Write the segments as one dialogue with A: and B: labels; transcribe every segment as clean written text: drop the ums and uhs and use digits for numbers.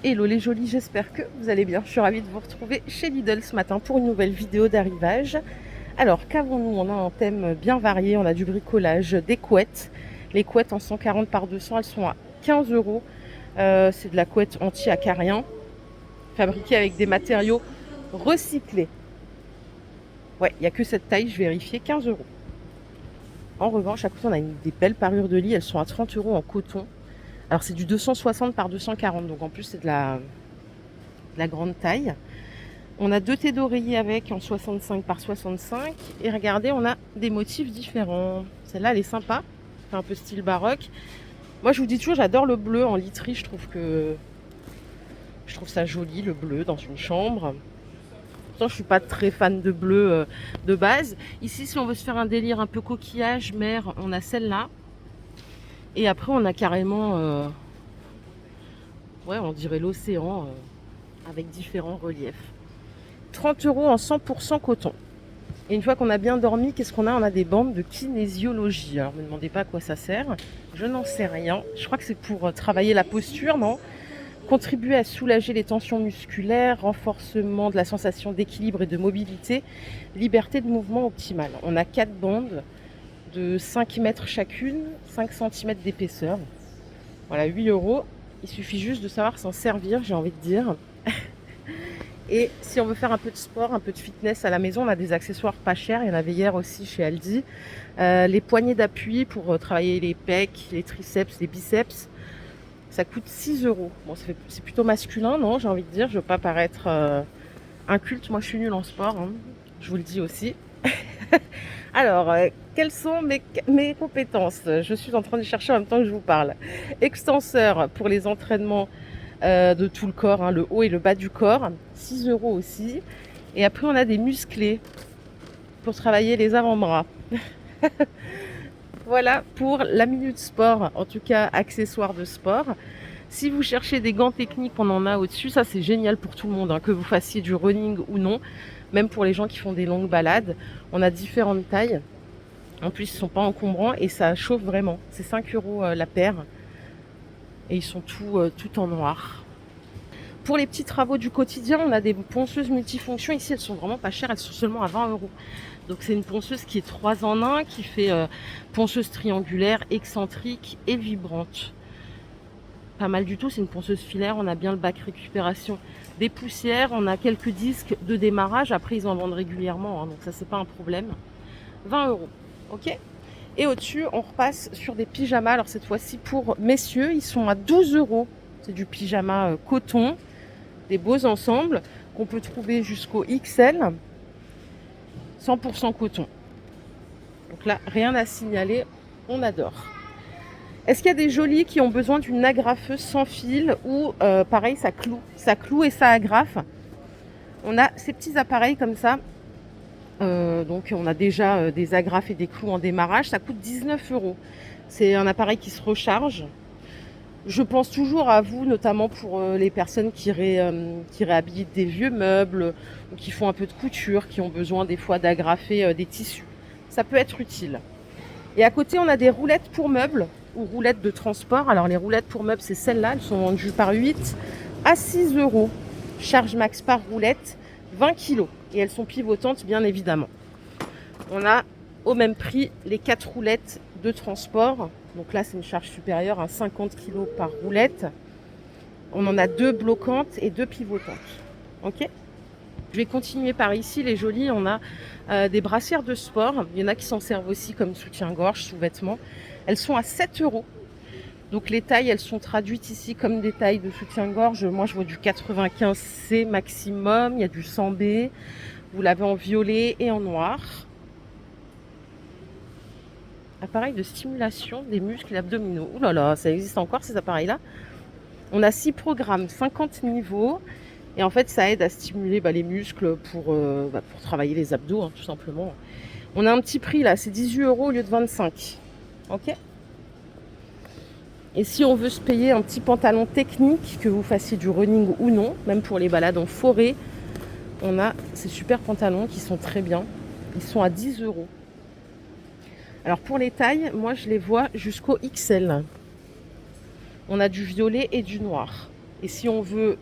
A: Hello les jolis, j'espère que vous allez bien. Je suis ravie de vous retrouver chez Lidl ce matin pour une nouvelle vidéo d'arrivage. Alors qu'avons-nous? On a un thème bien varié, on a du bricolage, des couettes. Les couettes en 140 par 200, elles sont à 15 euros. C'est de la couette anti-acarien, fabriquée avec des matériaux recyclés. Ouais, il n'y a que cette taille, je vérifiais, 15 euros. En revanche, à côté, on a des belles parures de lit, elles sont à 30 euros en coton. Alors c'est du 260 par 240, donc en plus c'est de la grande taille. On a deux thés d'oreiller avec en 65 par 65. Et regardez, on a des motifs différents. Celle-là, elle est sympa. C'est un peu style baroque. Moi, je vous dis toujours, j'adore le bleu en literie. Je trouve ça joli, le bleu, dans une chambre. Pourtant, je suis pas très fan de bleu de base. Ici, si on veut se faire un délire un peu coquillage, mer, on a celle-là. Et après, on a carrément, ouais, on dirait l'océan avec différents reliefs. 30 euros en 100% coton. Et une fois qu'on a bien dormi, qu'est-ce qu'on a? On a des bandes de kinésiologie. Alors, ne me demandez pas à quoi ça sert. Je n'en sais rien. Je crois que c'est pour travailler la posture, non? Contribuer à soulager les tensions musculaires, renforcement de la sensation d'équilibre et de mobilité, liberté de mouvement optimale. On a 4 bandes de 5 mètres chacune, 5 cm d'épaisseur. Voilà, 8 euros. Il suffit juste de savoir s'en servir, j'ai envie de dire. Et si on veut faire un peu de sport, un peu de fitness à la maison, on a des accessoires pas chers. Il y en avait hier aussi chez Aldi. Les poignées d'appui pour travailler les pecs, les triceps, les biceps. Ça coûte 6 euros. Bon, c'est plutôt masculin, non? J'ai envie de dire. Je veux pas paraître inculte. Moi, je suis nulle en sport. Hein. Je vous le dis aussi. Alors, quelles sont mes compétences? Je suis en train de chercher en même temps que je vous parle. Extenseur pour les entraînements de tout le corps, hein, le haut et le bas du corps, 6 euros aussi. Et après, on a des musclés pour travailler les avant-bras. Voilà pour la minute sport, en tout cas accessoires de sport. Si vous cherchez des gants techniques, on en a au-dessus. Ça, c'est génial pour tout le monde, hein, que vous fassiez du running ou non. Même pour les gens qui font des longues balades. On a différentes tailles. En plus, ils ne sont pas encombrants et ça chauffe vraiment. C'est 5 euros la paire. Et ils sont tout en noir. Pour les petits travaux du quotidien, on a des ponceuses multifonctions. Ici, elles sont vraiment pas chères. Elles sont seulement à 20 euros. Donc, c'est une ponceuse qui est 3 en 1, qui fait ponceuse triangulaire, excentrique et vibrante. Pas mal du tout. C'est une ponceuse filaire. On a bien le bac récupération des poussières. On a quelques disques de démarrage. Après, ils en vendent régulièrement. Hein, donc, ça, c'est pas un problème. 20 euros. OK? Et au-dessus, on repasse sur des pyjamas. Alors, cette fois-ci, pour messieurs, ils sont à 12 euros. C'est du pyjama coton. Des beaux ensembles qu'on peut trouver jusqu'au XL, 100% coton. Donc là, rien à signaler, on adore. Est-ce qu'il y a des jolis qui ont besoin d'une agrafeuse sans fil ou pareil, ça cloue et ça agrafe? On a ces petits appareils comme ça. Donc on a déjà des agrafes et des clous en démarrage. Ça coûte 19 euros. C'est un appareil qui se recharge. Je pense toujours à vous, notamment pour les personnes qui réhabilitent des vieux meubles ou qui font un peu de couture, qui ont besoin des fois d'agrafer des tissus. Ça peut être utile. Et à côté, on a des roulettes pour meubles ou roulettes de transport. Alors les roulettes pour meubles, c'est celles-là. Elles sont vendues par 8 à 6 euros. Charge max par roulette, 20 kilos. Et elles sont pivotantes, bien évidemment. On a au même prix les 4 roulettes de transport. Donc là, c'est une charge supérieure à 50 kg par roulette. On en a 2 bloquantes et 2 pivotantes. Ok? Je vais continuer par ici, les jolies. On a des brassières de sport. Il y en a qui s'en servent aussi comme soutien-gorge, sous-vêtements. Elles sont à 7 euros. Donc les tailles, elles sont traduites ici comme des tailles de soutien-gorge. Moi, je vois du 95C maximum. Il y a du 100B. Vous l'avez en violet et en noir. Appareil de stimulation des muscles abdominaux. Ouh là là, ça existe encore ces appareils-là. On a 6 programmes, 50 niveaux. Et en fait, ça aide à stimuler les muscles pour travailler les abdos, hein, tout simplement. On a un petit prix là, c'est 18 euros au lieu de 25. Ok? Et si on veut se payer un petit pantalon technique, que vous fassiez du running ou non, même pour les balades en forêt, on a ces super pantalons qui sont très bien. Ils sont à 10 euros. Alors pour les tailles, moi je les vois jusqu'au XL. On a du violet et du noir. Et si on veut,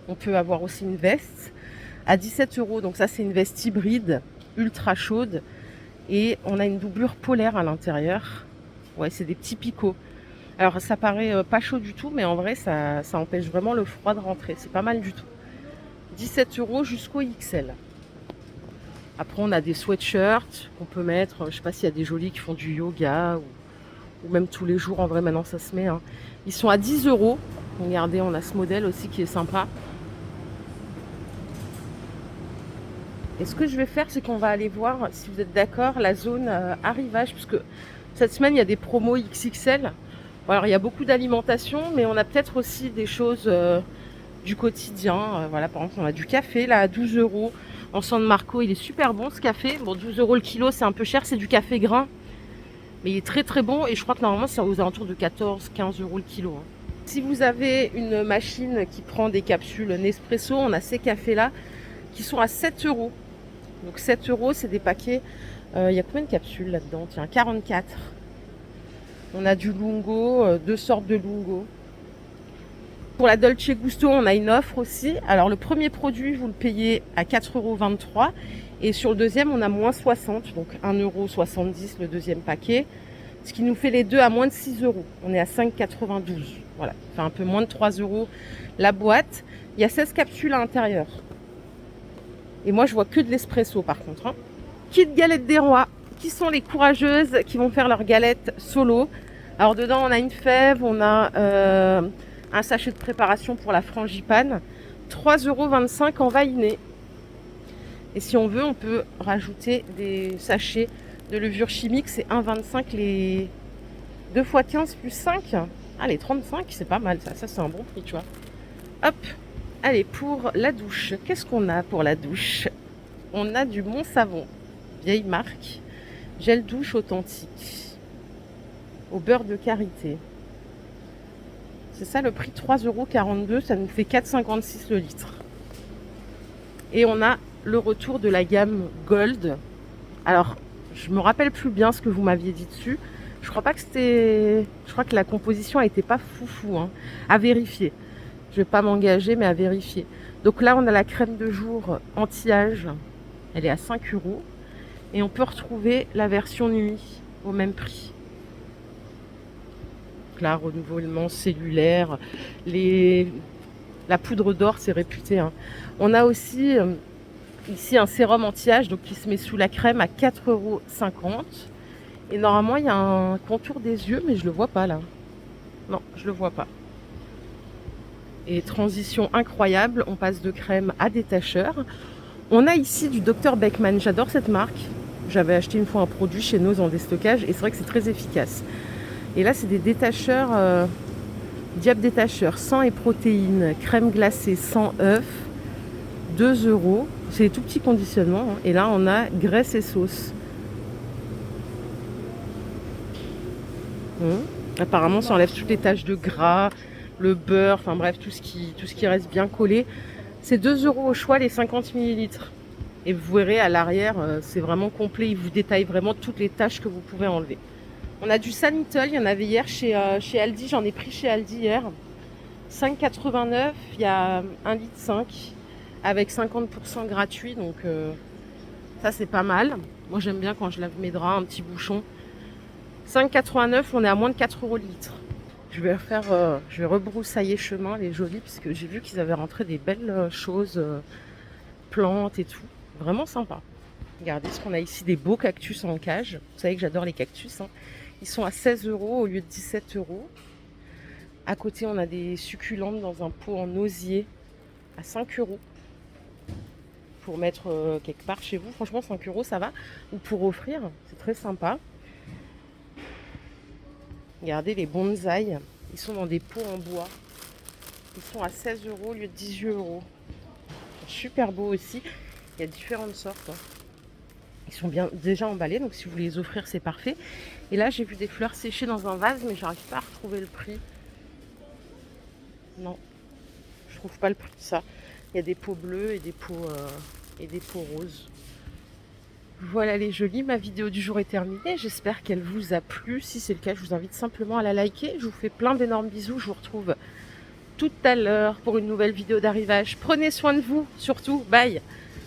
A: on peut avoir aussi une veste à 17 €. Donc ça, c'est une veste hybride, ultra chaude. Et on a une doublure polaire à l'intérieur. Ouais, c'est des petits picots. Alors ça paraît pas chaud du tout, mais en vrai, ça empêche vraiment le froid de rentrer. C'est pas mal du tout. 17 € jusqu'au XL. Après, on a des sweatshirts qu'on peut mettre. Je sais pas s'il y a des jolis qui font du yoga ou même tous les jours. En vrai, maintenant, ça se met. Hein. Ils sont à 10 €. Regardez, on a ce modèle aussi qui est sympa. Et ce que je vais faire, c'est qu'on va aller voir, si vous êtes d'accord, la zone arrivage. Puisque cette semaine, il y a des promos XXL. Alors, il y a beaucoup d'alimentation, mais on a peut-être aussi des choses du quotidien. Voilà, par exemple, on a du café là à 12 €. En San Marco, il est super bon ce café. Bon, 12 € le kilo, c'est un peu cher, c'est du café grain. Mais il est très très bon et je crois que normalement c'est aux alentours de 14-15 € le kilo. Hein. Si vous avez une machine qui prend des capsules Nespresso, on a ces cafés là qui sont à 7 €. Donc 7 €, c'est des paquets. Il y a combien de capsules là-dedans? Tiens, 44. On a du Lungo, deux sortes de Lungo. Pour la Dolce Gusto, on a une offre aussi. Alors le premier produit, vous le payez à 4,23 € et sur le deuxième, on a moins 60, donc 1,70 € le deuxième paquet, ce qui nous fait les deux à moins de 6 €. On est à 5,92 €. Voilà, enfin un peu moins de 3 € la boîte. Il y a 16 capsules à l'intérieur. Et moi, je vois que de l'espresso par contre. Hein. Kit galette des rois. Qui sont les courageuses qui vont faire leurs galettes solo? Alors dedans, on a une fève, on a un sachet de préparation pour la frangipane, 3,25 € en valiné. Et si on veut, on peut rajouter des sachets de levure chimique, c'est 1,25 € les 2 x 15 plus 5. Allez, 35, c'est pas mal ça, c'est un bon prix, tu vois. Hop, allez, pour la douche, qu'est-ce qu'on a pour la douche? On a du Montsavon, vieille marque, gel douche authentique, au beurre de karité. C'est ça le prix, 3,42 €, ça nous fait 4,56 € le litre. Et on a le retour de la gamme Gold. Alors, je me rappelle plus bien ce que vous m'aviez dit dessus. Je crois pas que c'était... Je crois que la composition n'était pas foufou. Hein. À vérifier. Je vais pas m'engager, mais à vérifier. Donc là, on a la crème de jour anti-âge. Elle est à 5 €. Et on peut retrouver la version nuit au même prix. Là, renouvellement cellulaire, la poudre d'or, c'est réputé. Hein. On a aussi ici un sérum anti-âge donc qui se met sous la crème à 4,50 €. Et normalement, il y a un contour des yeux, mais je le vois pas là. Non, je le vois pas. Et transition incroyable, on passe de crème à détacheur. On a ici du Dr Beckmann, j'adore cette marque. J'avais acheté une fois un produit chez Noz en déstockage et c'est vrai que c'est très efficace. Et là, c'est des détacheurs, diable détacheur, sang et protéines, crème glacée, sans œufs, 2 €. C'est des tout petits conditionnements. Hein. Et là, on a graisse et sauce. Apparemment, ça enlève toutes les taches de gras, le beurre, enfin bref, tout ce qui reste bien collé. C'est 2 € au choix, les 50 ml. Et vous verrez à l'arrière, c'est vraiment complet. Il vous détaille vraiment toutes les taches que vous pouvez enlever. On a du Sanitol, il y en avait hier chez Aldi, j'en ai pris chez Aldi hier. 5,89 €, il y a 1,5 litre avec 50% gratuit, donc ça c'est pas mal. Moi j'aime bien quand je lave mes draps, un petit bouchon. 5,89 €, on est à moins de 4 € le litre. Je vais rebroussailler chemin les jolis, puisque j'ai vu qu'ils avaient rentré des belles choses, plantes et tout. Vraiment sympa. Regardez ce qu'on a ici, des beaux cactus en cage. Vous savez que j'adore les cactus. Hein. Ils sont à 16 € au lieu de 17 €. À côté, on a des succulentes dans un pot en osier à 5 € pour mettre quelque part chez vous. Franchement, 5 € ça va. Ou pour offrir, c'est très sympa. Regardez les bonsaïs. Ils sont dans des pots en bois. Ils sont à 16 € au lieu de 18 €. Super beau aussi. Il y a différentes sortes. Hein. Ils sont bien déjà emballés, donc si vous voulez les offrir, c'est parfait. Et là, j'ai vu des fleurs séchées dans un vase, mais j'arrive pas à retrouver le prix. Non, je trouve pas le prix de ça. Il y a des pots bleus et des pots roses. Voilà les jolis, ma vidéo du jour est terminée. J'espère qu'elle vous a plu. Si c'est le cas, je vous invite simplement à la liker. Je vous fais plein d'énormes bisous. Je vous retrouve tout à l'heure pour une nouvelle vidéo d'arrivage. Prenez soin de vous, surtout. Bye!